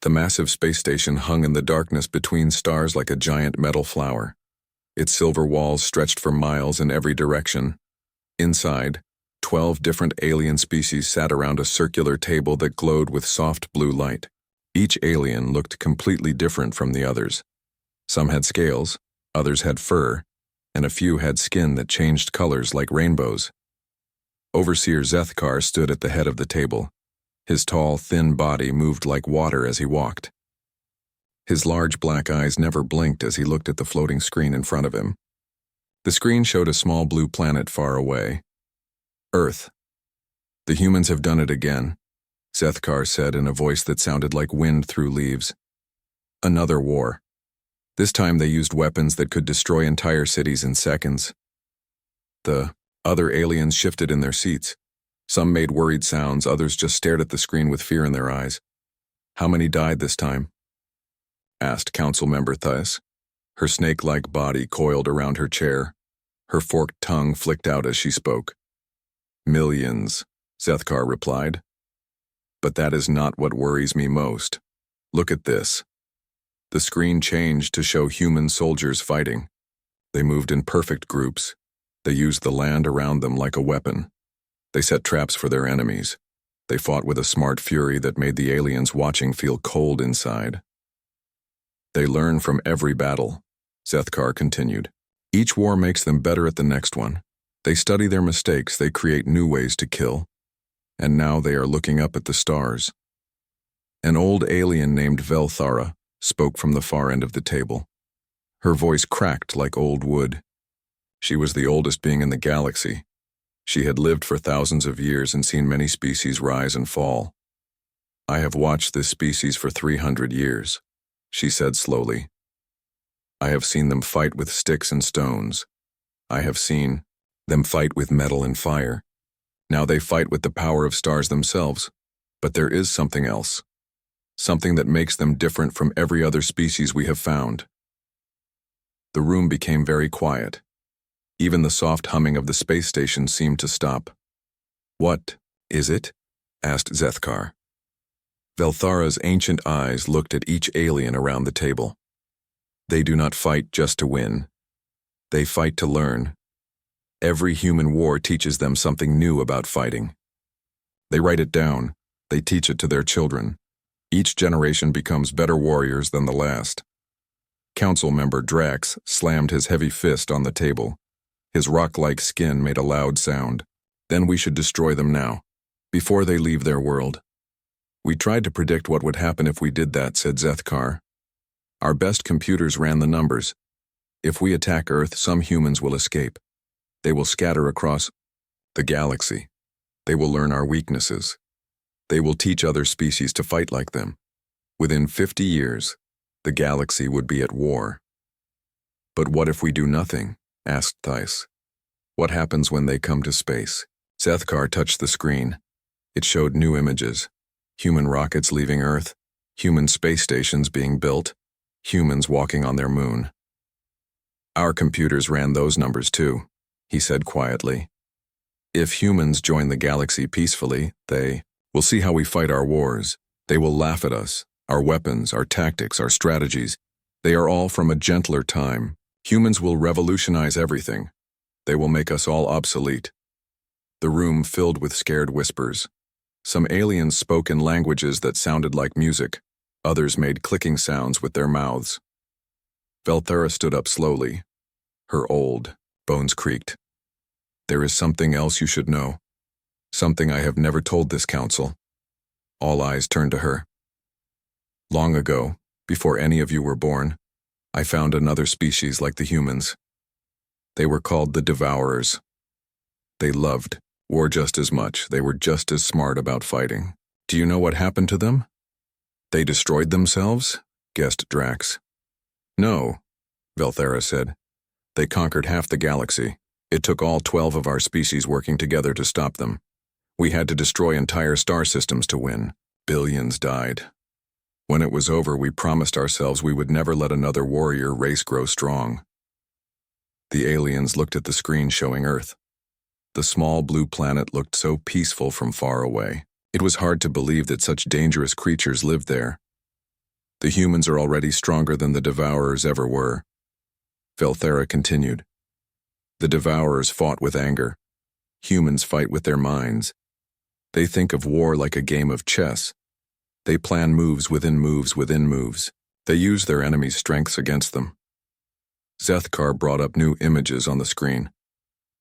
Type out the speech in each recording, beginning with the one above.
The massive space station hung in the darkness between stars like a giant metal flower. Its silver walls stretched for miles in every direction. Inside, 12 different alien species sat around a circular table that glowed with soft blue light. Each alien looked completely different from the others. Some had scales, others had fur, and a few had skin that changed colors like rainbows. Overseer Zethkar stood at the head of the table. His tall, thin body moved like water as he walked. His large black eyes never blinked as he looked at the floating screen in front of him. The screen showed a small blue planet far away. Earth. "The humans have done it again," Zethkar said in a voice that sounded like wind through leaves. "Another war. This time they used weapons that could destroy entire cities in seconds." The other aliens shifted in their seats. Some made worried sounds, others just stared at the screen with fear in their eyes. "How many died this time?" asked Council Member Thais. Her snake-like body coiled around her chair. Her forked tongue flicked out as she spoke. "Millions," Zethkar replied. "But that is not what worries me most. Look at this." The screen changed to show human soldiers fighting. They moved in perfect groups. They used the land around them like a weapon. They set traps for their enemies. They fought with a smart fury that made the aliens watching feel cold inside. "They learn from every battle," Zethkar continued. "Each war makes them better at the next one. They study their mistakes, they create new ways to kill. And now they are looking up at the stars." An old alien named Velthara spoke from the far end of the table. Her voice cracked like old wood. She was the oldest being in the galaxy. She had lived for thousands of years and seen many species rise and fall. "I have watched this species for 300 years, she said slowly. "I have seen them fight with sticks and stones. I have seen them fight with metal and fire. Now they fight with the power of stars themselves. But there is something else. Something that makes them different from every other species we have found." The room became very quiet. Even the soft humming of the space station seemed to stop. "What is it?" asked Zethkar. Velthara's ancient eyes looked at each alien around the table. "They do not fight just to win. They fight to learn. Every human war teaches them something new about fighting. They write it down. They teach it to their children. Each generation becomes better warriors than the last." Council Member Drax slammed his heavy fist on the table. His rock-like skin made a loud sound. "Then we should destroy them now, before they leave their world." "We tried to predict what would happen if we did that," said Zethkar. "Our best computers ran the numbers. If we attack Earth, some humans will escape. They will scatter across the galaxy. They will learn our weaknesses. They will teach other species to fight like them. Within 50 years, the galaxy would be at war." "But what if we do nothing?" asked Thais. "What happens when they come to space?" Zethkar touched the screen. It showed new images. Human rockets leaving Earth, human space stations being built, humans walking on their moon. "Our computers ran those numbers too," he said quietly. "If humans join the galaxy peacefully, they will see how we fight our wars. They will laugh at us, our weapons, our tactics, our strategies. They are all from a gentler time. Humans will revolutionize everything. They will make us all obsolete." The room filled with scared whispers. Some aliens spoke in languages that sounded like music. Others made clicking sounds with their mouths. Velthara stood up slowly. Her old bones creaked. "There is something else you should know. Something I have never told this council." All eyes turned to her. "Long ago, before any of you were born, I found another species like the humans. They were called the Devourers. They loved war just as much. They were just as smart about fighting. Do you know what happened to them?" "They destroyed themselves?" guessed Drax. "No," Velthara said. "They conquered half the galaxy. It took all 12 of our species working together to stop them. We had to destroy entire star systems to win. Billions died. When it was over, we promised ourselves we would never let another warrior race grow strong." The aliens looked at the screen showing Earth. The small blue planet looked so peaceful from far away. It was hard to believe that such dangerous creatures lived there. The humans are already stronger than the Devourers ever were. Velthera continued. The Devourers fought with anger. Humans fight with their minds. They think of war like a game of chess. They plan moves within moves within moves. They use their enemies' strengths against them. Zethkar brought up new images on the screen.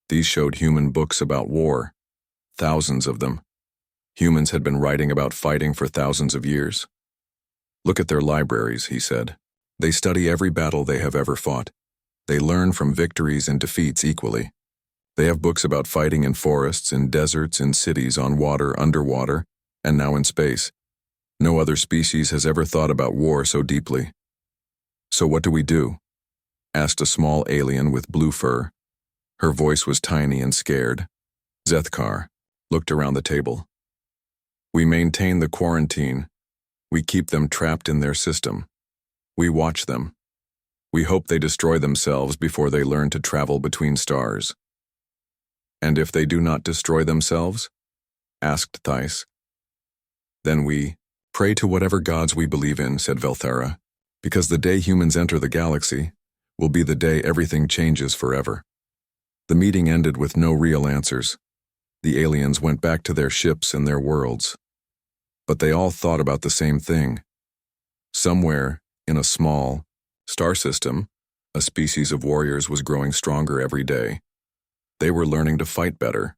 These showed human books about war. Thousands of them. Humans had been writing about fighting for thousands of years. Look at their libraries, he said. They study every battle they have ever fought. They learn from victories and defeats equally. They have books about fighting in forests, in deserts, in cities, on water, underwater, and now in space. No other species has ever thought about war so deeply. So what do we do? Asked a small alien with blue fur. Her voice was tiny and scared. Zethkar looked around the table. We maintain the quarantine. We keep them trapped in their system. We watch them. We hope they destroy themselves before they learn to travel between stars. And if they do not destroy themselves? Asked Thais. Then we pray to whatever gods we believe in, said Velthera, because the day humans enter the galaxy will be the day everything changes forever. The meeting ended with no real answers. The aliens went back to their ships and their worlds. But they all thought about the same thing. Somewhere, in a small star system, a species of warriors was growing stronger every day. They were learning to fight better.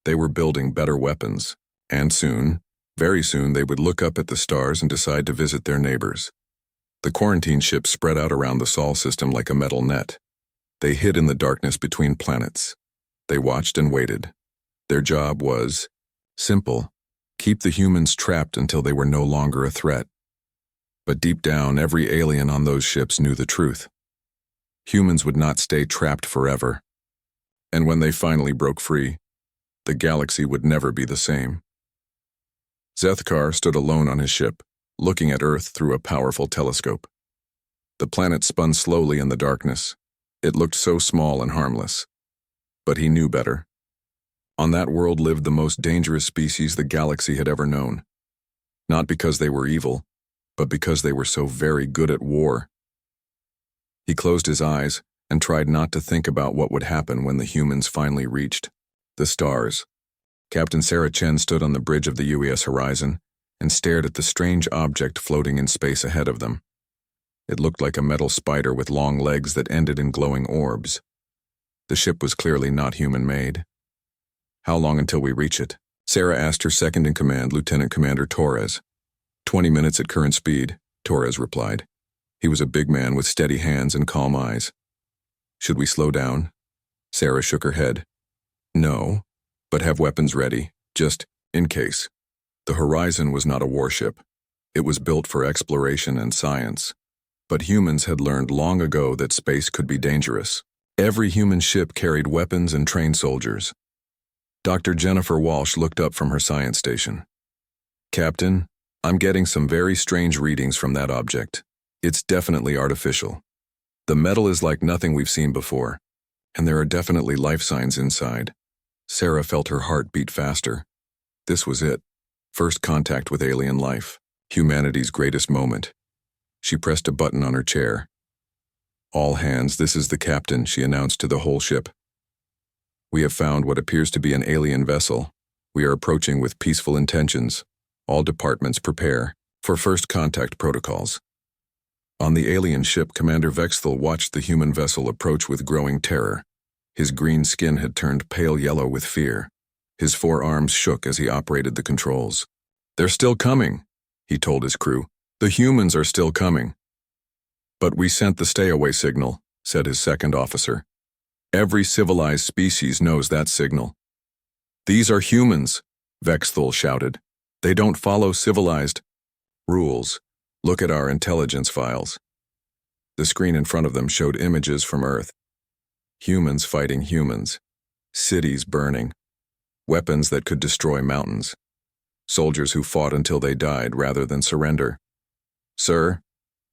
They were building better weapons. And soon, very soon, they would look up at the stars and decide to visit their neighbors. The quarantine ships spread out around the Sol system like a metal net. They hid in the darkness between planets. They watched and waited. Their job was simple: keep the humans trapped until they were no longer a threat. But deep down, every alien on those ships knew the truth. Humans would not stay trapped forever. And when they finally broke free, the galaxy would never be the same. Zethkar stood alone on his ship, looking at Earth through a powerful telescope. The planet spun slowly in the darkness. It looked so small and harmless. But he knew better. On that world lived the most dangerous species the galaxy had ever known. Not because they were evil, but because they were so very good at war. He closed his eyes and tried not to think about what would happen when the humans finally reached the stars. Captain Sarah Chen stood on the bridge of the UES horizon and stared at the strange object floating in space ahead of them. It looked like a metal spider with long legs that ended in glowing orbs. The ship was clearly not human-made. How long until we reach it? Sarah asked her second-in-command, Lieutenant Commander Torres. 20 minutes at current speed, Torres replied. He was a big man with steady hands and calm eyes. Should we slow down? Sarah shook her head. No, but have weapons ready, just in case. The Horizon was not a warship. It was built for exploration and science. But humans had learned long ago that space could be dangerous. Every human ship carried weapons and trained soldiers. Dr. Jennifer Walsh looked up from her science station. Captain, I'm getting some very strange readings from that object. It's definitely artificial. The metal is like nothing we've seen before, and there are definitely life signs inside. Sarah felt her heart beat faster. This was it. First contact with alien life. Humanity's greatest moment. She pressed a button on her chair. All hands, this is the captain, she announced to the whole ship. We have found what appears to be an alien vessel. We are approaching with peaceful intentions. All departments prepare for first contact protocols. On the alien ship, Commander Vexthal watched the human vessel approach with growing terror. His green skin had turned pale yellow with fear. His forearms shook as he operated the controls. They're still coming, he told his crew. The humans are still coming. But we sent the stay-away signal, said his second officer. Every civilized species knows that signal. These are humans, Vexthal shouted. They don't follow civilized rules. Look at our intelligence files. The screen in front of them showed images from Earth. Humans fighting humans. Cities burning. Weapons that could destroy mountains. Soldiers who fought until they died rather than surrender. Sir,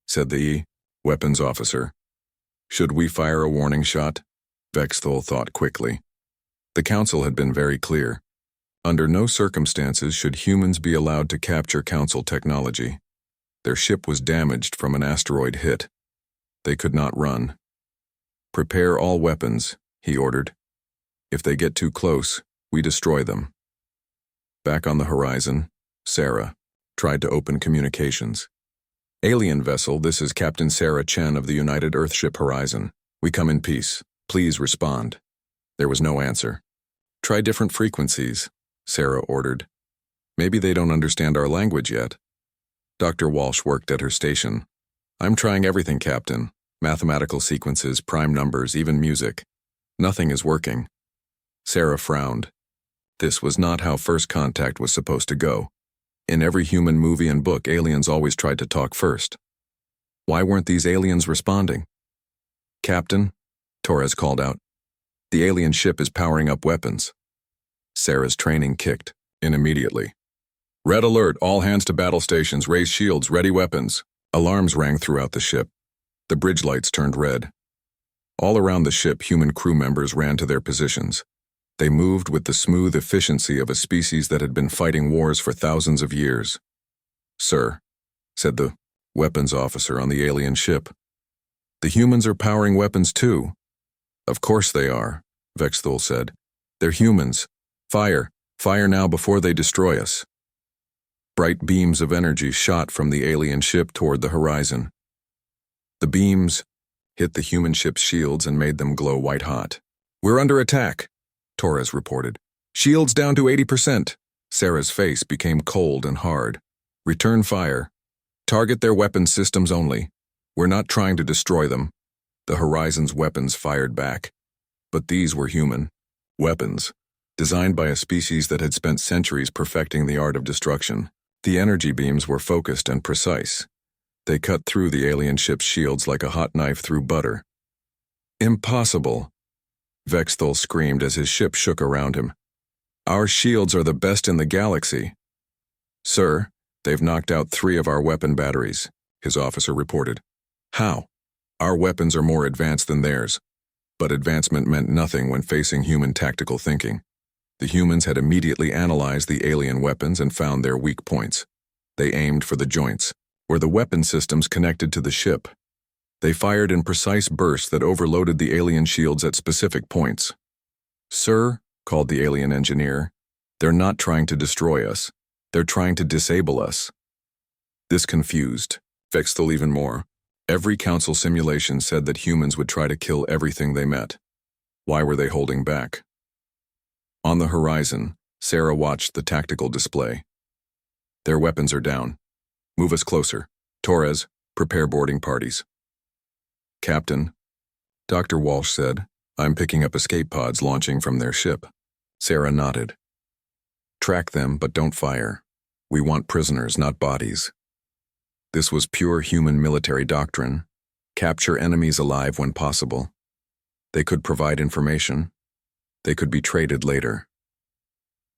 said the weapons officer. Should we fire a warning shot? Vexthal thought quickly. The council had been very clear. Under no circumstances should humans be allowed to capture council technology. Their ship was damaged from an asteroid hit. They could not run. "Prepare all weapons," he ordered. "If they get too close, we destroy them." Back on the horizon, Sarah tried to open communications. "Alien vessel, this is Captain Sarah Chen of the United Earthship Horizon. We come in peace. Please respond." There was no answer. "Try different frequencies," Sarah ordered. "Maybe they don't understand our language yet." Dr. Walsh worked at her station. "I'm trying everything, Captain. Mathematical sequences, prime numbers, even music. Nothing is working." Sarah frowned. This was not how first contact was supposed to go. In every human movie and book, aliens always tried to talk first. Why weren't these aliens responding? "Captain," Torres called out, "the alien ship is powering up weapons." Sarah's training kicked in immediately. "Red alert, all hands to battle stations, raise shields, ready weapons." Alarms rang throughout the ship. The bridge lights turned red. All around the ship, human crew members ran to their positions. They moved with the smooth efficiency of a species that had been fighting wars for thousands of years. "Sir," said the weapons officer on the alien ship, "the humans are powering weapons too." "Of course they are," Vexthul said. "They're humans. Fire. Fire now before they destroy us." Bright beams of energy shot from the alien ship toward the horizon. The beams hit the human ship's shields and made them glow white-hot. "We're under attack," Torres reported. "Shields down to 80%. Sarah's face became cold and hard. "Return fire. Target their weapon systems only. We're not trying to destroy them." The Horizon's weapons fired back. But these were human weapons, designed by a species that had spent centuries perfecting the art of destruction. The energy beams were focused and precise. They cut through the alien ship's shields like a hot knife through butter. "Impossible," Vexthul screamed as his ship shook around him. "Our shields are the best in the galaxy." "Sir, they've knocked out 3 of our weapon batteries," his officer reported. "How?" "Our weapons are more advanced than theirs." But advancement meant nothing when facing human tactical thinking. The humans had immediately analyzed the alien weapons and found their weak points. They aimed for the joints, where the weapon systems connected to the ship. They fired in precise bursts that overloaded the alien shields at specific points. "Sir," called the alien engineer, "they're not trying to destroy us. They're trying to disable us." This confused Vexthul even more. Every council simulation said that humans would try to kill everything they met. Why were they holding back? On the horizon, Sarah watched the tactical display. "Their weapons are down. Move us closer. Torres, prepare boarding parties." "Captain," Dr. Walsh said, "I'm picking up escape pods launching from their ship." Sarah nodded. "Track them, but don't fire. We want prisoners, not bodies." This was pure human military doctrine. Capture enemies alive when possible. They could provide information. They could be traded later.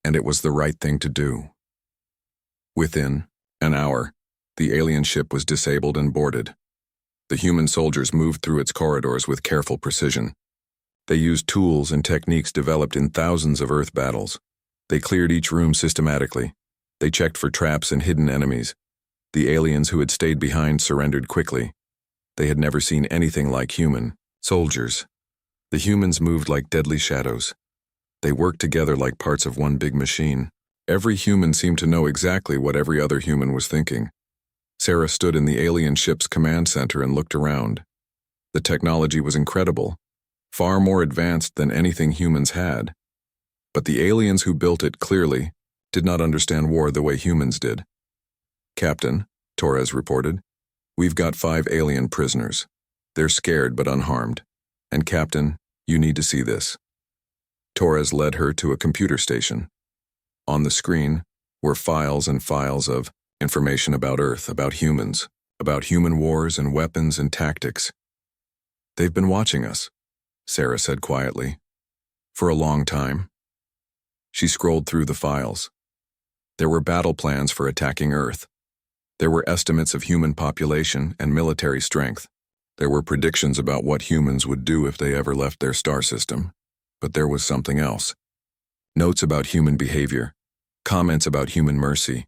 And it was the right thing to do. Within an hour, the alien ship was disabled and boarded. The human soldiers moved through its corridors with careful precision. They used tools and techniques developed in thousands of Earth battles. They cleared each room systematically. They checked for traps and hidden enemies. The aliens who had stayed behind surrendered quickly. They had never seen anything like human soldiers. The humans moved like deadly shadows. They worked together like parts of one big machine. Every human seemed to know exactly what every other human was thinking. Sarah stood in the alien ship's command center and looked around. The technology was incredible, far more advanced than anything humans had. But the aliens who built it clearly did not understand war the way humans did. "Captain," Torres reported, "we've got 5 alien prisoners. They're scared but unharmed. And Captain, you need to see this." Torres led her to a computer station. On the screen were files and files of information about Earth, about humans, about human wars and weapons and tactics. "They've been watching us," Sarah said quietly, "for a long time." She scrolled through the files. There were battle plans for attacking Earth. There were estimates of human population and military strength. There were predictions about what humans would do if they ever left their star system. But there was something else. Notes about human behavior, comments about human mercy.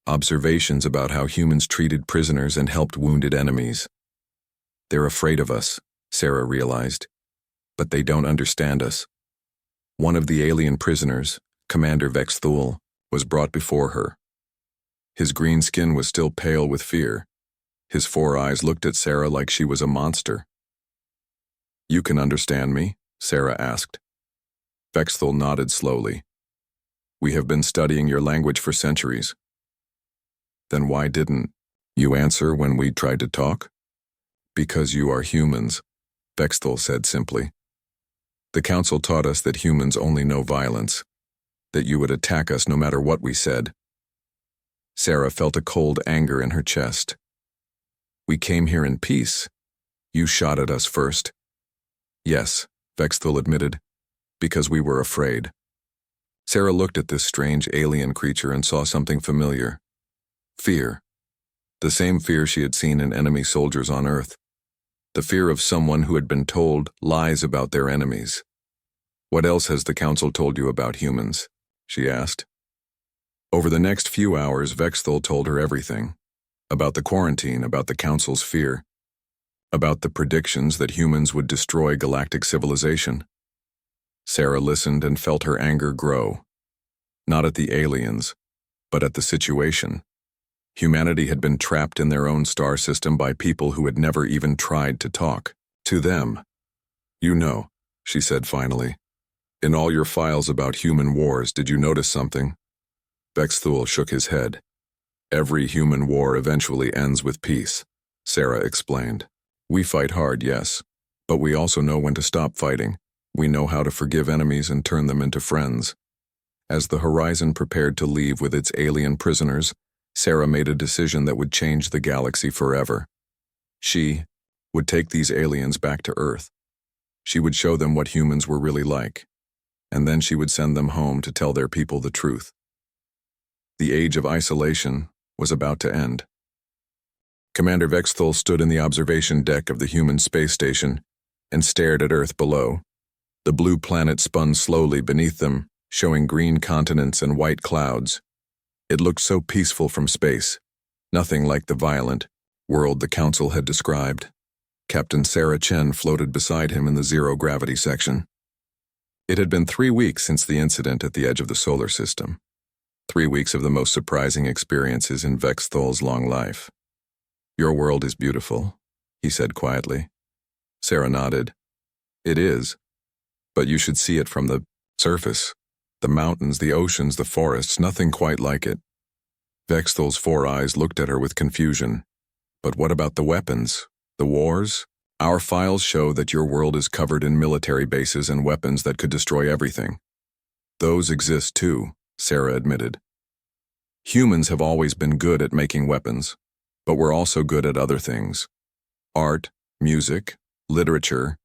Observations about how humans treated prisoners and helped wounded enemies. They're afraid of us, Sarah realized. But they don't understand us. One of the alien prisoners, Commander Vexthul, was brought before her. His green skin was still pale with fear. His 4 eyes looked at Sarah like she was a monster. "You can understand me?" Sarah asked. Vexthul nodded slowly. "We have been studying your language for centuries." "Then why didn't you answer when we tried to talk?" "Because you are humans," Vexthul said simply. "The council taught us that humans only know violence, that you would attack us no matter what we said." Sarah felt a cold anger in her chest. "We came here in peace. You shot at us first." "Yes," Vexthul admitted, "because we were afraid." Sarah looked at this strange alien creature and saw something familiar. Fear. The same fear she had seen in enemy soldiers on Earth. The fear of someone who had been told lies about their enemies. "What else has the council told you about humans?" she asked. Over the next few hours, Vexthul told her everything. About the quarantine, about the council's fear, about the predictions that humans would destroy galactic civilization. Sarah listened and felt her anger grow. Not at the aliens, but at the situation. Humanity had been trapped in their own star system by people who had never even tried to talk to them. "You know," she said finally, "in all your files about human wars, did you notice something?" Vexthul shook his head. "Every human war eventually ends with peace," Sarah explained. "We fight hard, yes, but we also know when to stop fighting. We know how to forgive enemies and turn them into friends." As the Horizon prepared to leave with its alien prisoners, Sarah made a decision that would change the galaxy forever. She would take these aliens back to Earth. She would show them what humans were really like, and then she would send them home to tell their people the truth. The age of isolation was about to end. Commander Vexthul stood in the observation deck of the human space station and stared at Earth below. The blue planet spun slowly beneath them, showing green continents and white clouds. It looked so peaceful from space, nothing like the violent world the council had described. Captain Sarah Chen floated beside him in the zero-gravity section. It had been 3 weeks since the incident at the edge of the solar system. 3 weeks of the most surprising experiences in Vexthul's long life. "Your world is beautiful," he said quietly. Sarah nodded. "It is, but you should see it from the surface. The mountains, the oceans, the forests, nothing quite like it." Vexthul's 4 eyes looked at her with confusion. "But what about the weapons? The wars? Our files show that your world is covered in military bases and weapons that could destroy everything." "Those exist too," Sarah admitted. "Humans have always been good at making weapons, but we're also good at other things. Art, music, literature,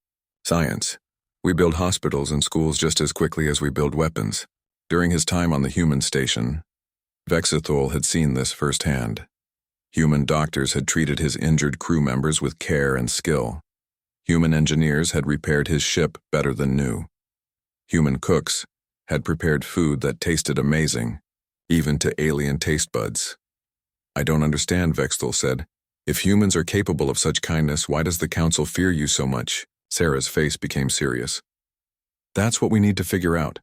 science. We build hospitals and schools just as quickly as we build weapons." During his time on the human station, Vexthul had seen this firsthand. Human doctors had treated his injured crew members with care and skill. Human engineers had repaired his ship better than new. Human cooks had prepared food that tasted amazing, even to alien taste buds. "I don't understand," Vexthul said. "If humans are capable of such kindness, why does the council fear you so much?" Sarah's face became serious. "That's what we need to figure out.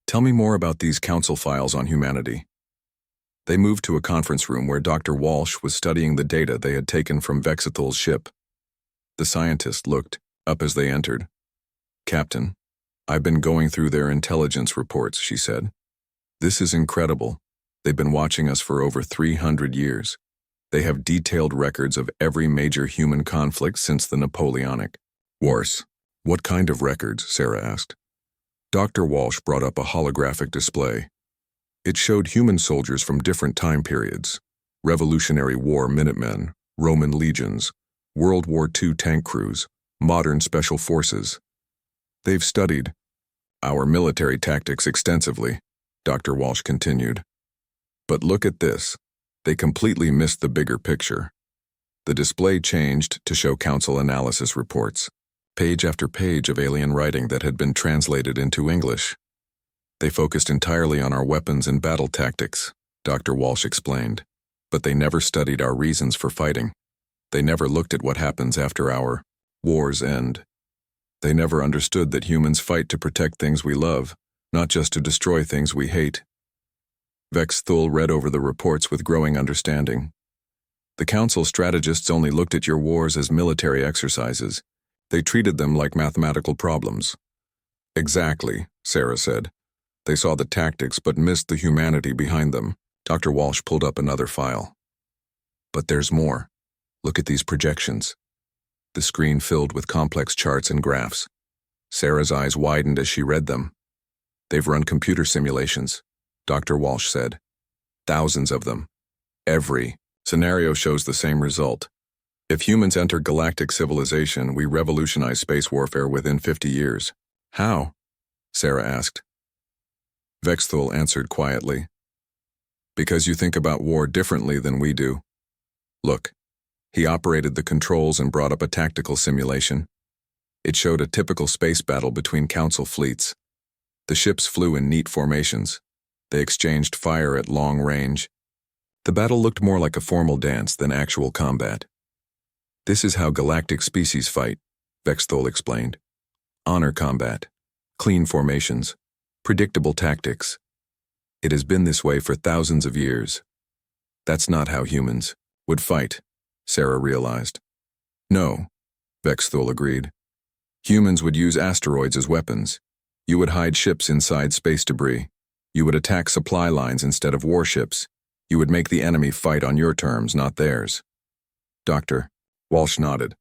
Tell me more about these council files on humanity." They moved to a conference room where Dr. Walsh was studying the data they had taken from Vexthul's ship. The scientist looked up as they entered. "Captain, I've been going through their intelligence reports," she said. "This is incredible. They've been watching us for over 300 years. They have detailed records of every major human conflict since the Napoleonic Wars." "What kind of records?" Sarah asked. Dr. Walsh brought up a holographic display. It showed human soldiers from different time periods: Revolutionary War Minutemen, Roman legions, World War II tank crews, modern special forces. "They've studied our military tactics extensively," Dr. Walsh continued. "But look at this. They completely missed the bigger picture." The display changed to show council analysis reports, page after page of alien writing that had been translated into English. "They focused entirely on our weapons and battle tactics," Dr. Walsh explained. But they never studied our reasons for fighting. They never looked at what happens after our wars end. They never understood that humans fight to protect things we love, not just to destroy things we hate. Vex Thul read over the reports with growing understanding. The Council strategists only looked at your wars as military exercises. They treated them like mathematical problems. Exactly, Sarah said. They saw the tactics but missed the humanity behind them. Dr. Walsh pulled up another file. But there's more. Look at these projections. The screen filled with complex charts and graphs. Sarah's eyes widened as she read them. They've run computer simulations, Dr. Walsh said. Thousands of them. Every scenario shows the same result. If humans enter galactic civilization, we revolutionize space warfare within 50 years. How? Sarah asked. Vex Thul answered quietly. Because you think about war differently than we do. Look, he operated the controls and brought up a tactical simulation. It showed a typical space battle between Council fleets. The ships flew in neat formations. They exchanged fire at long range. The battle looked more like a formal dance than actual combat. This is how galactic species fight, Vex Thul explained. Honor combat, clean formations, predictable tactics. It has been this way for thousands of years. That's not how humans would fight, Sarah realized. No, Vex Thul agreed. Humans would use asteroids as weapons. You would hide ships inside space debris. You would attack supply lines instead of warships. You would make the enemy fight on your terms, not theirs. Dr. Walsh nodded.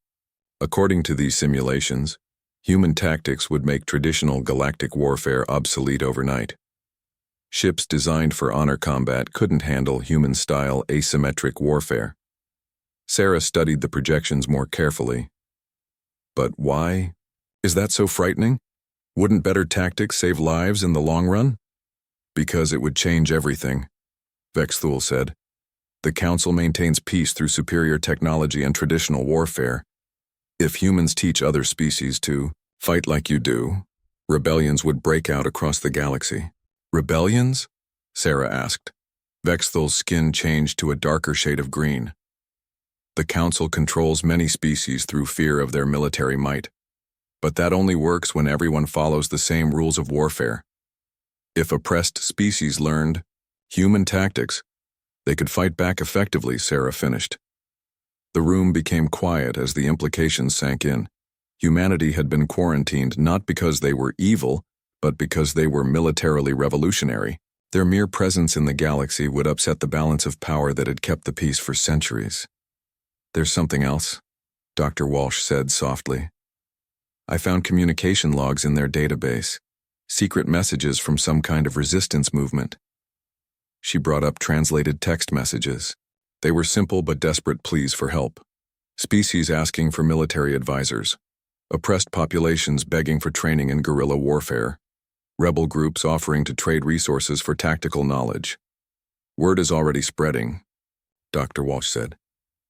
According to these simulations, human tactics would make traditional galactic warfare obsolete overnight. Ships designed for honor combat couldn't handle human-style asymmetric warfare. Sarah studied the projections more carefully. But why? Is that so frightening? Wouldn't better tactics save lives in the long run? Because it would change everything, Vex Thul said. The Council maintains peace through superior technology and traditional warfare. If humans teach other species to fight like you do, rebellions would break out across the galaxy. Rebellions? Sarah asked. Vex Thul's skin changed to a darker shade of green. The Council controls many species through fear of their military might. But that only works when everyone follows the same rules of warfare. If oppressed species learned human tactics, they could fight back effectively, Sarah finished. The room became quiet as the implications sank in. Humanity had been quarantined not because they were evil, but because they were militarily revolutionary. Their mere presence in the galaxy would upset the balance of power that had kept the peace for centuries. There's something else, Dr. Walsh said softly. I found communication logs in their database, secret messages from some kind of resistance movement. She brought up translated text messages. They were simple but desperate pleas for help. Species asking for military advisors. Oppressed populations begging for training in guerrilla warfare. Rebel groups offering to trade resources for tactical knowledge. Word is already spreading, Dr. Walsh said.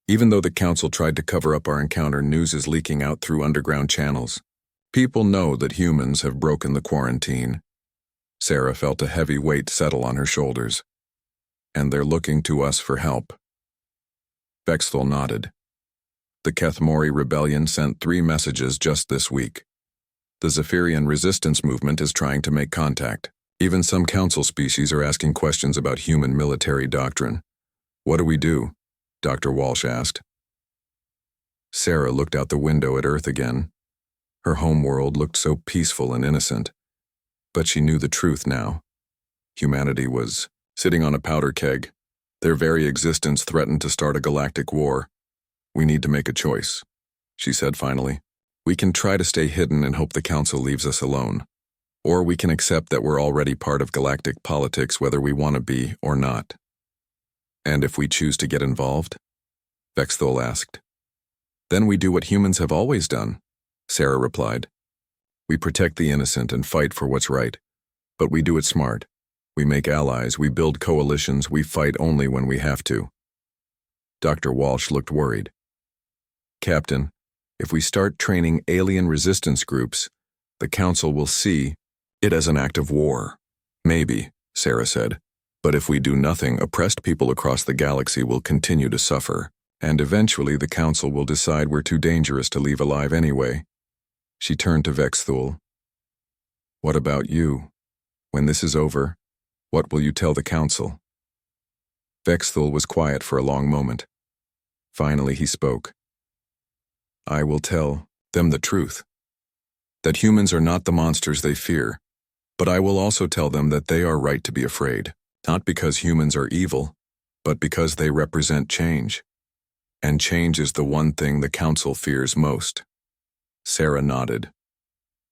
Even though the Council tried to cover up our encounter, news is leaking out through underground channels. People know that humans have broken the quarantine. Sarah felt a heavy weight settle on her shoulders. And they're looking to us for help. Vex Thul nodded. The Kethmori Rebellion sent 3 messages just this week. The Zephyrian resistance movement is trying to make contact. Even some Council species are asking questions about human military doctrine. What do we do? Dr. Walsh asked. Sarah looked out the window at Earth again. Her home world looked so peaceful and innocent. But she knew the truth now. Humanity was sitting on a powder keg. Their very existence threatened to start a galactic war. We need to make a choice, she said finally. We can try to stay hidden and hope the Council leaves us alone. Or we can accept that we're already part of galactic politics whether we want to be or not. And if we choose to get involved? Vex Thul asked. Then we do what humans have always done, Sarah replied. We protect the innocent and fight for what's right. But we do it smart. We make allies, we build coalitions, we fight only when we have to. Dr. Walsh looked worried. Captain, if we start training alien resistance groups, the Council will see it as an act of war. Maybe, Sarah said. But if we do nothing, oppressed people across the galaxy will continue to suffer, and eventually the Council will decide we're too dangerous to leave alive anyway. She turned to Vexthul. What about you? When this is over, what will you tell the Council? Vexthul was quiet for a long moment. Finally he spoke. I will tell them the truth. That humans are not the monsters they fear, but I will also tell them that they are right to be afraid, not because humans are evil, but because they represent change. And change is the one thing the Council fears most. Sarah nodded.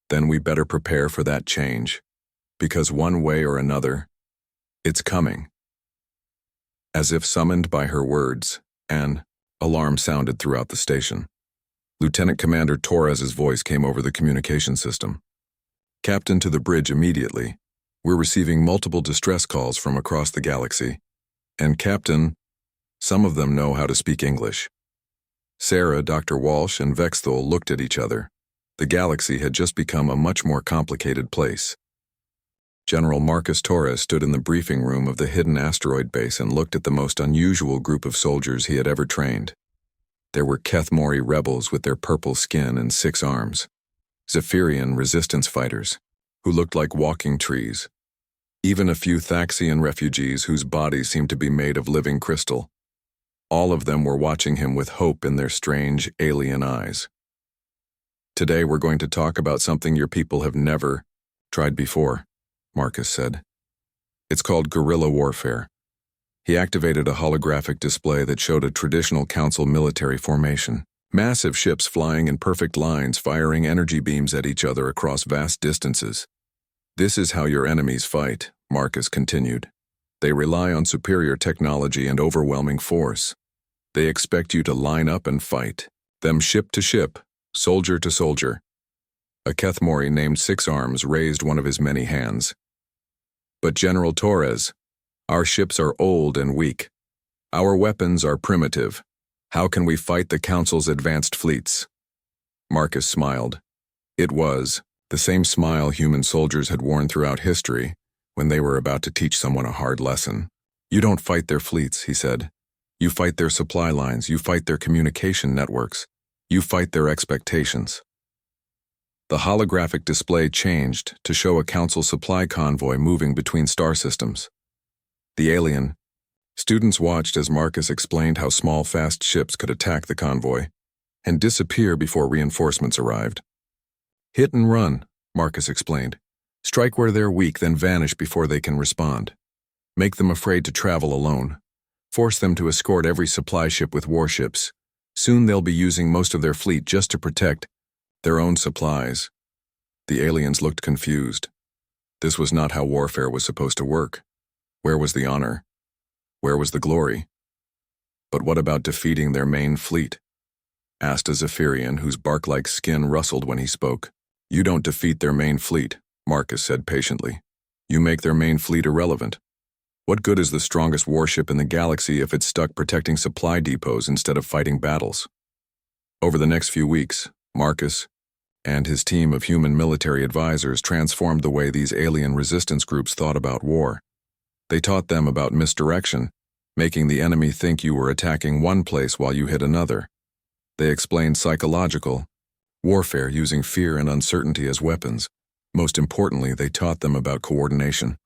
Then we better prepare for that change, because one way or another, it's coming. As if summoned by her words, an alarm sounded throughout the station. Lieutenant Commander Torres's voice came over the communication system. Captain, to the bridge immediately. We're receiving multiple distress calls from across the galaxy. And Captain, some of them know how to speak English. Sarah, Dr. Walsh, and Vexthul looked at each other. The galaxy had just become a much more complicated place. General Marcus Torres stood in the briefing room of the hidden asteroid base and looked at the most unusual group of soldiers he had ever trained. There were Kethmori rebels with their purple skin and 6 arms, Zephyrian resistance fighters, who looked like walking trees, even a few Thaxian refugees whose bodies seemed to be made of living crystal. All of them were watching him with hope in their strange, alien eyes. Today we're going to talk about something your people have never tried before, Marcus said. It's called guerrilla warfare. He activated a holographic display that showed a traditional Council military formation. Massive ships flying in perfect lines, firing energy beams at each other across vast distances. This is how your enemies fight, Marcus continued. They rely on superior technology and overwhelming force. They expect you to line up and fight, them ship to ship, soldier to soldier. A Kethmori named 6 Arms raised one of his many hands. But General Torres, our ships are old and weak. Our weapons are primitive. How can we fight the Council's advanced fleets? Marcus smiled. It was the same smile human soldiers had worn throughout history when they were about to teach someone a hard lesson. You don't fight their fleets, he said. You fight their supply lines, you fight their communication networks, you fight their expectations. The holographic display changed to show a Council supply convoy moving between star systems. The alien. Students watched as Marcus explained how small, fast ships could attack the convoy and disappear before reinforcements arrived. Hit and run, Marcus explained. Strike where they're weak, then vanish before they can respond. Make them afraid to travel alone. Force them to escort every supply ship with warships. Soon they'll be using most of their fleet just to protect their own supplies. The aliens looked confused. This was not how warfare was supposed to work. Where was the honor? Where was the glory? But what about defeating their main fleet? Asked a Zephyrian whose bark-like skin rustled when he spoke. You don't defeat their main fleet, Marcus said patiently. You make their main fleet irrelevant. What good is the strongest warship in the galaxy if it's stuck protecting supply depots instead of fighting battles? Over the next few weeks, Marcus and his team of human military advisors transformed the way these alien resistance groups thought about war. They taught them about misdirection, making the enemy think you were attacking one place while you hit another. They explained psychological warfare using fear and uncertainty as weapons. Most importantly, they taught them about coordination.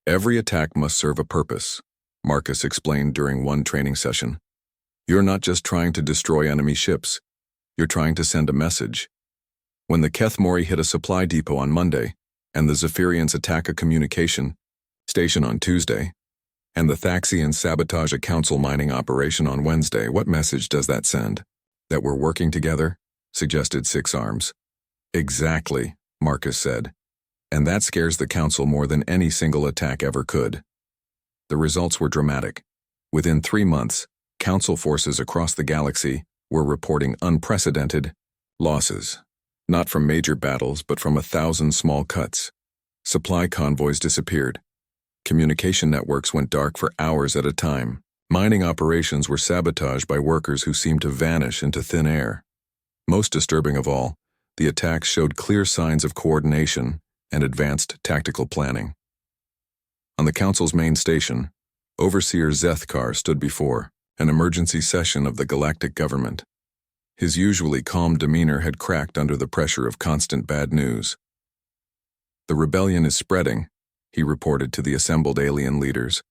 Every attack must serve a purpose, Marcus explained during one training session. You're not just trying to destroy enemy ships. You're trying to send a message. When the Kethmori hit a supply depot on Monday, and the Zephyrians attack a communication station on Tuesday, and the Thaxians sabotage a Council mining operation on Wednesday, what message does that send? That we're working together? Suggested 6 Arms. Exactly, Marcus said. And that scares the Council more than any single attack ever could. The results were dramatic. Within 3 months, Council forces across the galaxy were reporting unprecedented losses. Not from major battles, but from 1,000 small cuts. Supply convoys disappeared. Communication networks went dark for hours at a time. Mining operations were sabotaged by workers who seemed to vanish into thin air. Most disturbing of all, the attacks showed clear signs of coordination and advanced tactical planning. On the council's main station, Overseer Zethkar stood before an emergency session of the galactic government. His usually calm demeanor had cracked under the pressure of constant bad news. "The rebellion is spreading," he reported to the assembled alien leaders.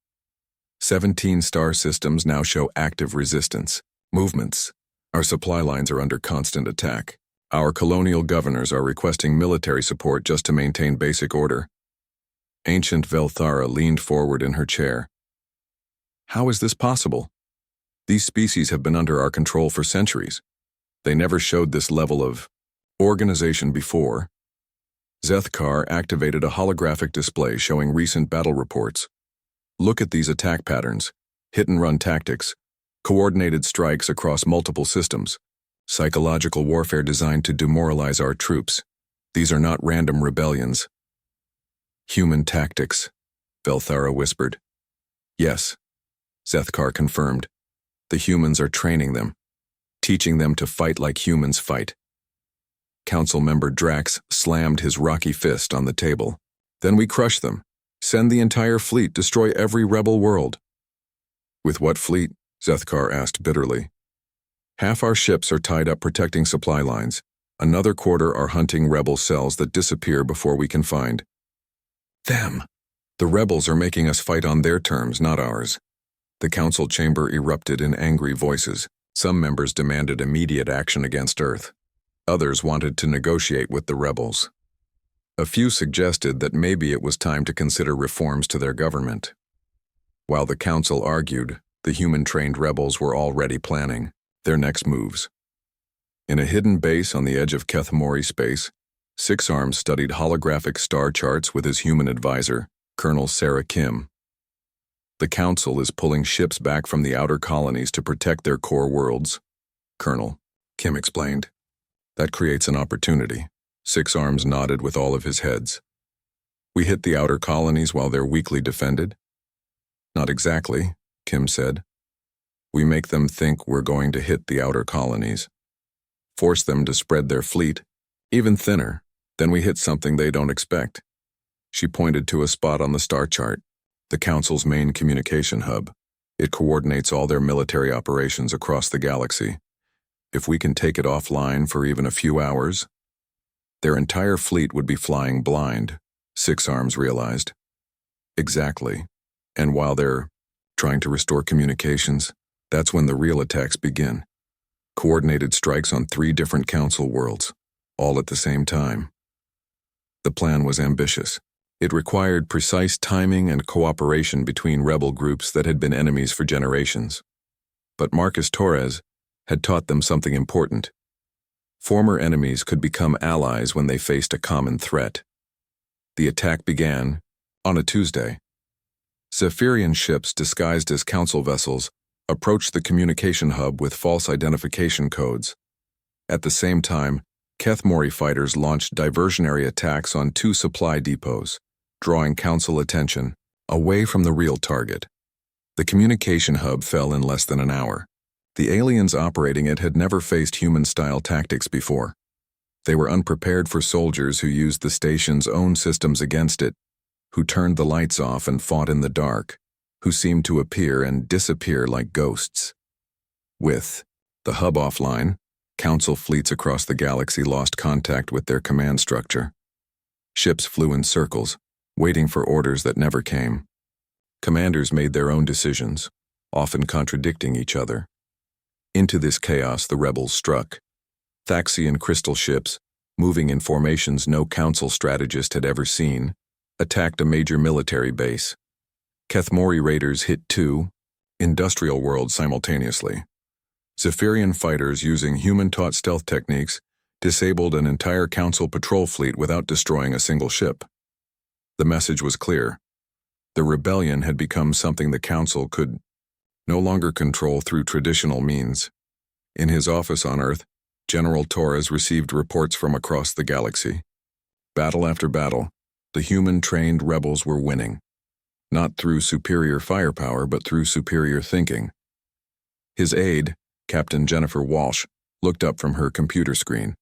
17 star systems now show active resistance movements. Our supply lines are under constant attack. Our colonial governors are requesting military support just to maintain basic order. Ancient Velthara leaned forward in her chair. "How is this possible? These species have been under our control for centuries. They never showed this level of organization before." Zethkar activated a holographic display showing recent battle reports. "Look at these attack patterns, hit-and-run tactics, coordinated strikes across multiple systems, psychological warfare designed to demoralize our troops. These are not random rebellions." "Human tactics," Velthara whispered. "Yes," Zethkar confirmed. "The humans are training them, teaching them to fight like humans fight." Council member Drax slammed his rocky fist on the table. "Then we crush them. Send the entire fleet, destroy every rebel world." "With what fleet?" Zethkar asked bitterly. "Half our ships are tied up protecting supply lines. Another quarter are hunting rebel cells that disappear before we can find them. The rebels are making us fight on their terms, not ours." The council chamber erupted in angry voices. Some members demanded immediate action against Earth. Others wanted to negotiate with the rebels. A few suggested that maybe it was time to consider reforms to their government. While the council argued, the human-trained rebels were already planning their next moves. In a hidden base on the edge of Kethmori space, Six Arms studied holographic star charts with his human advisor, Colonel Sarah Kim. "The council is pulling ships back from the outer colonies to protect their core worlds, Colonel," Kim explained. "That creates an opportunity." Six Arms nodded with all of his heads. "We hit the outer colonies while they're weakly defended?" "Not exactly," Kim said. "We make them think we're going to hit the outer colonies. Force them to spread their fleet, even thinner. Then we hit something they don't expect." She pointed to a spot on the star chart, the Council's main communication hub. It coordinates all their military operations across the galaxy. If we can take it offline for even a few hours, their entire fleet would be flying blind, Six Arms realized. Exactly. And while they're trying to restore communications, that's when the real attacks begin. Coordinated strikes on 3 different Council worlds, all at the same time. The plan was ambitious. It required precise timing and cooperation between rebel groups that had been enemies for generations. But Marcus Torres had taught them something important. Former enemies could become allies when they faced a common threat. The attack began on a Tuesday. Zephyrian ships disguised as council vessels approached the communication hub with false identification codes. At the same time, Kethmori fighters launched diversionary attacks on 2 supply depots, drawing council attention away from the real target. The communication hub fell in less than an hour. The aliens operating it had never faced human-style tactics before. They were unprepared for soldiers who used the station's own systems against it, who turned the lights off and fought in the dark, who seemed to appear and disappear like ghosts. With the hub offline, Council fleets across the galaxy lost contact with their command structure. Ships flew in circles, waiting for orders that never came. Commanders made their own decisions, often contradicting each other. Into this chaos the rebels struck. Thaxian crystal ships, moving in formations no council strategist had ever seen, attacked a major military base. Kethmori raiders hit 2 industrial worlds simultaneously. Zephyrian fighters using human-taught stealth techniques disabled an entire council patrol fleet without destroying a single ship. The message was clear. The rebellion had become something the council could no longer control through traditional means. In his office on Earth, General Torres received reports from across the galaxy. Battle after battle, the human-trained rebels were winning, not through superior firepower but through superior thinking. His aide, Captain Jennifer Walsh, looked up from her computer screen.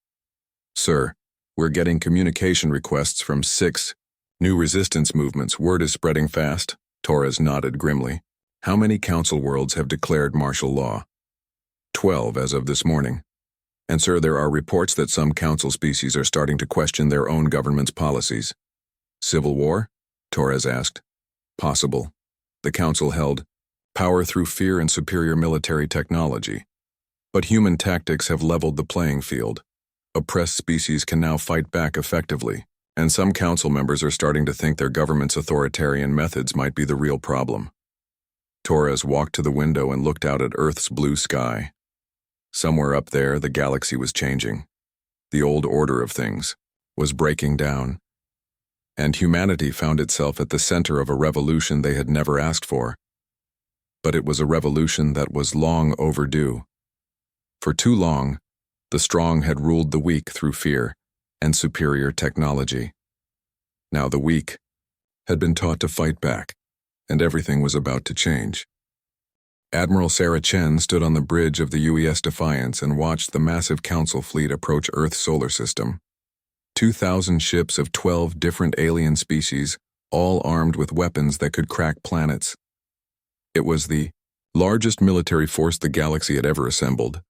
"Sir, we're getting communication requests from 6 New resistance movements. Word is spreading fast. Torres nodded grimly. How many council worlds have declared martial law? 12 as of this morning. And sir, there are reports that some council species are starting to question their own government's policies. Civil war? Torres asked. Possible. The council held power through fear and superior military technology. But human tactics have leveled the playing field. Oppressed species can now fight back effectively, and some council members are starting to think their government's authoritarian methods might be the real problem. Torres walked to the window and looked out at Earth's blue sky. Somewhere up there, the galaxy was changing. The old order of things was breaking down, and humanity found itself at the center of a revolution they had never asked for. But it was a revolution that was long overdue. For too long, the strong had ruled the weak through fear and superior technology. Now the weak had been taught to fight back, and everything was about to change. Admiral Sarah Chen stood on the bridge of the UES Defiance and watched the massive council fleet approach Earth's solar system. 2,000 ships of 12 different alien species, all armed with weapons that could crack planets. It was the largest military force the galaxy had ever assembled,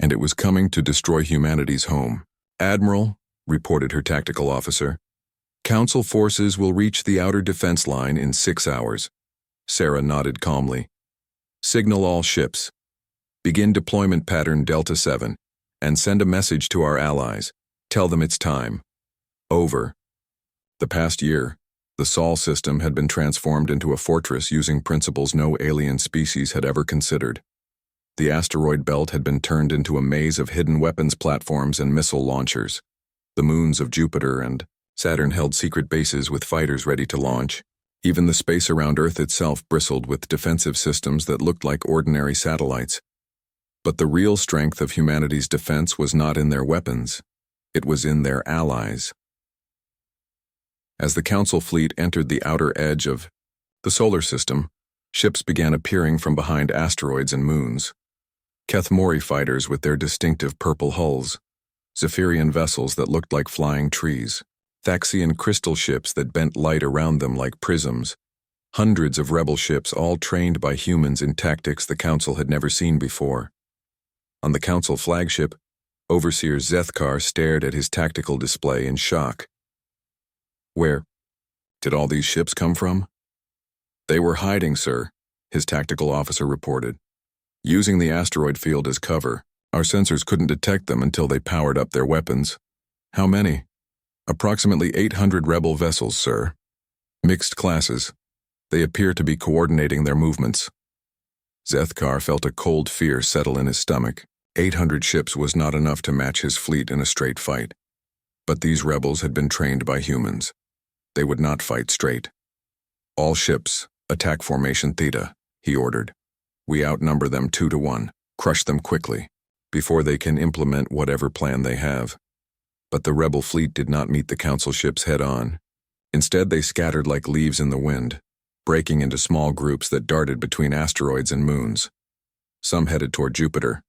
and it was coming to destroy humanity's home. Admiral, reported her tactical officer, Council forces will reach the outer defense line in 6 hours. Sarah nodded calmly. Signal all ships. Begin deployment pattern Delta 7, and send a message to our allies. Tell them it's time. Over. The past year, the Sol system had been transformed into a fortress using principles no alien species had ever considered. The asteroid belt had been turned into a maze of hidden weapons platforms and missile launchers. The moons of Jupiter and Saturn held secret bases with fighters ready to launch. Even the space around Earth itself bristled with defensive systems that looked like ordinary satellites. But the real strength of humanity's defense was not in their weapons. It was in their allies. As the Council fleet entered the outer edge of the solar system, ships began appearing from behind asteroids and moons. Kethmori fighters with their distinctive purple hulls, Zephyrian vessels that looked like flying trees, Thaxian crystal ships that bent light around them like prisms, hundreds of rebel ships all trained by humans in tactics the Council had never seen before. On the Council flagship, Overseer Zethkar stared at his tactical display in shock. Where did all these ships come from? They were hiding, sir, his tactical officer reported. Using the asteroid field as cover, our sensors couldn't detect them until they powered up their weapons. How many? Approximately 800 rebel vessels, sir. Mixed classes. They appear to be coordinating their movements. Zethkar felt a cold fear settle in his stomach. 800 ships was not enough to match his fleet in a straight fight. But these rebels had been trained by humans. They would not fight straight. All ships, attack formation Theta, he ordered. We outnumber them 2 to 1. Crush them quickly, before they can implement whatever plan they have. But the rebel fleet did not meet the Council ships head-on. Instead, they scattered like leaves in the wind, breaking into small groups that darted between asteroids and moons. Some headed toward Jupiter.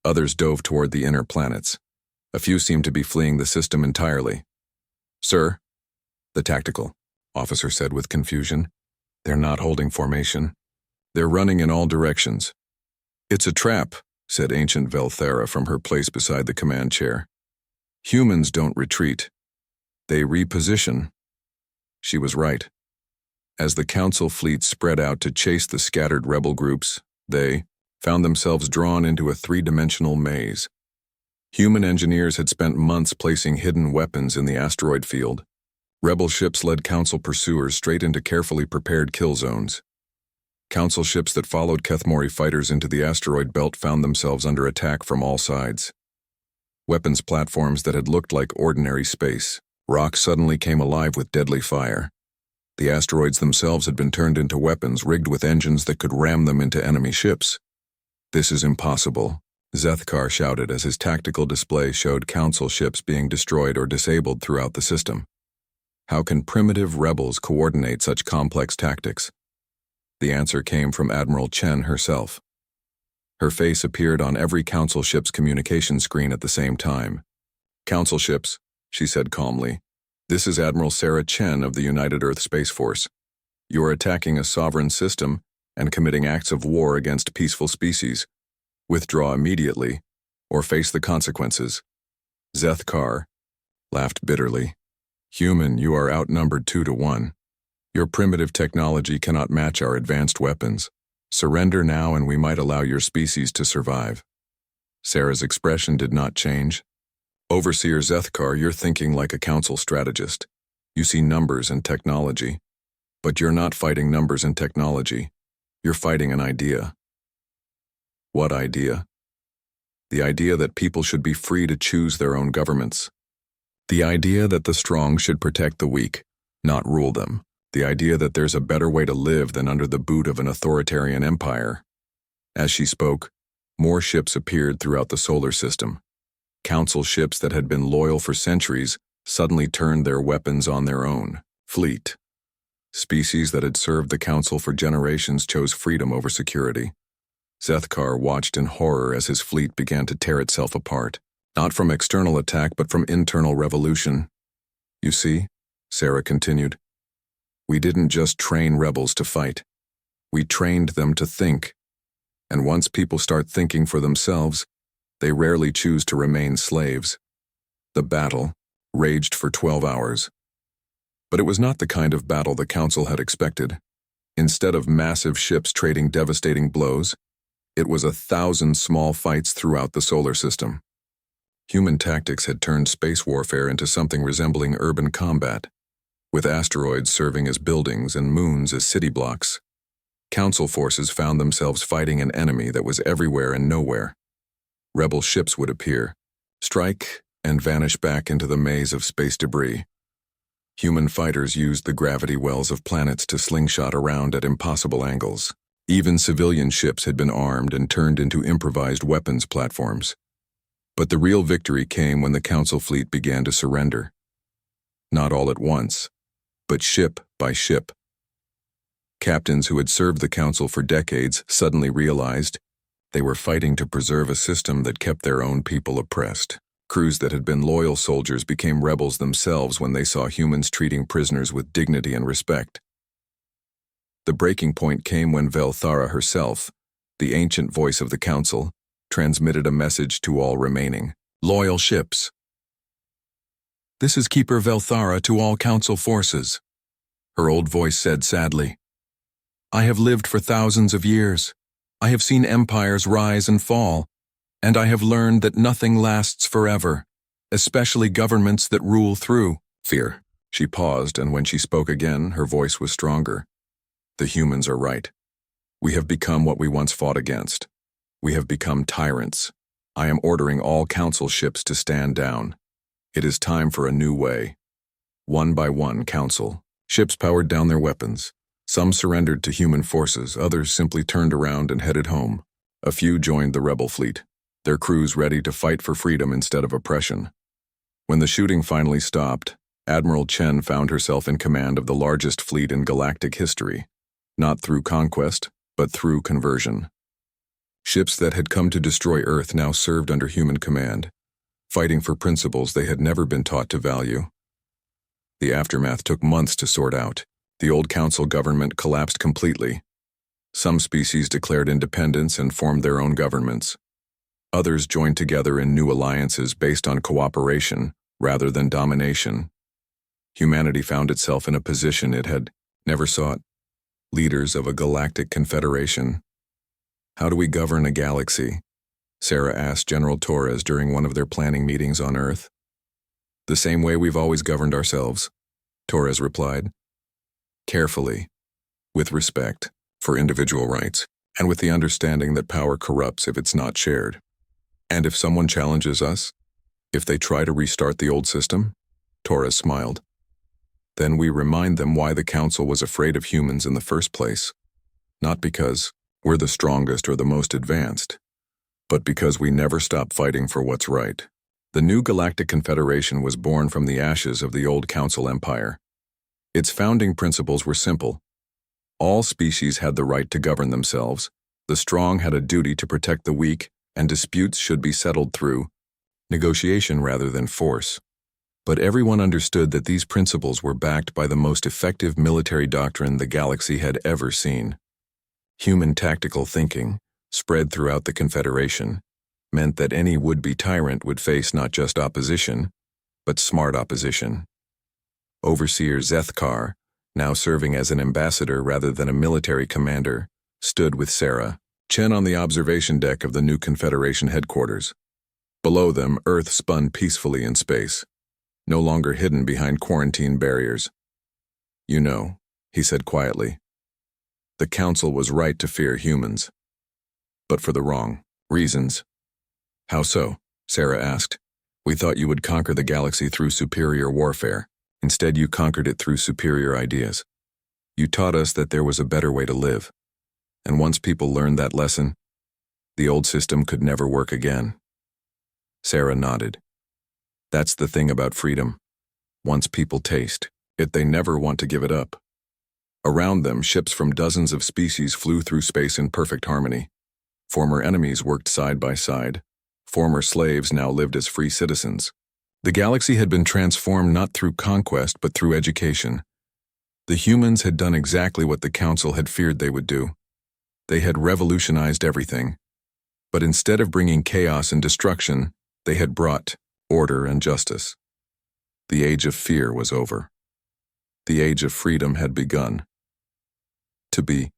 Others dove toward the inner planets. A few seemed to be fleeing the system entirely. Sir, the tactical officer said with confusion, they're not holding formation. They're running in all directions. It's a trap, said ancient Velthera from her place beside the command chair. Humans don't retreat. They reposition. She was right. As the Council fleet spread out to chase the scattered rebel groups, they found themselves drawn into a three-dimensional maze. Human engineers had spent months placing hidden weapons in the asteroid field. Rebel ships led Council pursuers straight into carefully prepared kill zones. Council ships that followed Kethmori fighters into the asteroid belt found themselves under attack from all sides. Weapons platforms that had looked like ordinary space rock suddenly came alive with deadly fire. The asteroids themselves had been turned into weapons rigged with engines that could ram them into enemy ships. This is impossible, Zethkar shouted as his tactical display showed Council ships being destroyed or disabled throughout the system. How can primitive rebels coordinate such complex tactics? The answer came from Admiral Chen herself. Her face appeared on every Council ship's communication screen at the same time. Council ships, she said calmly, This is Admiral Sarah Chen of the United Earth Space Force. You are attacking a sovereign system and committing acts of war against peaceful species. Withdraw immediately, or face the consequences. Zeth Kar laughed bitterly. Human, you are outnumbered 2-1. Your primitive technology cannot match our advanced weapons. Surrender now and we might allow your species to survive. Sarah's expression did not change. Overseer Zethkar, you're thinking like a council strategist. You see numbers and technology. But you're not fighting numbers and technology. You're fighting an idea. What idea? The idea that people should be free to choose their own governments. The idea that the strong should protect the weak, not rule them. The idea that there's a better way to live than under the boot of an authoritarian empire. As she spoke, more ships appeared throughout the solar system. Council ships that had been loyal for centuries suddenly turned their weapons on their own fleet. Species that had served the Council for generations chose freedom over security. Zethkar watched in horror as his fleet began to tear itself apart, not from external attack but from internal revolution. You see, Sarah continued, we didn't just train rebels to fight. We trained them to think. And once people start thinking for themselves, they rarely choose to remain slaves. The battle raged for 12 hours. But it was not the kind of battle the Council had expected. Instead of massive ships trading devastating blows, it was 1,000 small fights throughout the solar system. Human tactics had turned space warfare into something resembling urban combat, with asteroids serving as buildings and moons as city blocks. Council forces found themselves fighting an enemy that was everywhere and nowhere. Rebel ships would appear, strike, and vanish back into the maze of space debris. Human fighters used the gravity wells of planets to slingshot around at impossible angles. Even civilian ships had been armed and turned into improvised weapons platforms. But the real victory came when the Council fleet began to surrender. Not all at once, but ship by ship. Captains who had served the Council for decades suddenly realized they were fighting to preserve a system that kept their own people oppressed. Crews that had been loyal soldiers became rebels themselves when they saw humans treating prisoners with dignity and respect. The breaking point came when Velthara herself, the ancient voice of the Council, transmitted a message to all remaining loyal ships. This is Keeper Velthara to all Council forces. Her old voice said sadly, I have lived for thousands of years. I have seen empires rise and fall, and I have learned that nothing lasts forever, especially governments that rule through fear. She paused, and when she spoke again, her voice was stronger. The humans are right. We have become what we once fought against. We have become tyrants. I am ordering all Council ships to stand down. It is time for a new way. One by one, Council. Ships powered down their weapons. Some surrendered to human forces, others simply turned around and headed home. A few joined the rebel fleet, their crews ready to fight for freedom instead of oppression. When the shooting finally stopped, Admiral Chen found herself in command of the largest fleet in galactic history, not through conquest, but through conversion. Ships that had come to destroy Earth now served under human command, fighting for principles they had never been taught to value. The aftermath took months to sort out. The old Council government collapsed completely. Some species declared independence and formed their own governments. Others joined together in new alliances based on cooperation rather than domination. Humanity found itself in a position it had never sought. Leaders of a galactic confederation. How do we govern a galaxy? Sarah asked General Torres during one of their planning meetings on Earth. The same way we've always governed ourselves, Torres replied. Carefully, with respect for individual rights, and with the understanding that power corrupts if it's not shared. And if someone challenges us, if they try to restart the old system, Torres smiled. Then we remind them why the Council was afraid of humans in the first place. Not because we're the strongest or the most advanced, but because we never stop fighting for what's right. The new Galactic Confederation was born from the ashes of the old Council Empire. Its founding principles were simple. All species had the right to govern themselves, the strong had a duty to protect the weak, and disputes should be settled through negotiation rather than force. But everyone understood that these principles were backed by the most effective military doctrine the galaxy had ever seen. Human tactical thinking, spread throughout the Confederation, meant that any would-be tyrant would face not just opposition, but smart opposition. Overseer Zethkar, now serving as an ambassador rather than a military commander, stood with Sarah, Chen on the observation deck of the new Confederation headquarters. Below them, Earth spun peacefully in space, no longer hidden behind quarantine barriers. "You know," he said quietly, "the Council was right to fear humans, but for the wrong reasons." "How so?" Sarah asked. "We thought you would conquer the galaxy through superior warfare. Instead, you conquered it through superior ideas. You taught us that there was a better way to live. And once people learned that lesson, the old system could never work again." Sarah nodded. "That's the thing about freedom. Once people taste it, they never want to give it up." Around them, ships from dozens of species flew through space in perfect harmony. Former enemies worked side by side. Former slaves now lived as free citizens. The galaxy had been transformed not through conquest but through education. The humans had done exactly what the Council had feared they would do. They had revolutionized everything. But instead of bringing chaos and destruction, they had brought order and justice. The age of fear was over. The age of freedom had begun. To be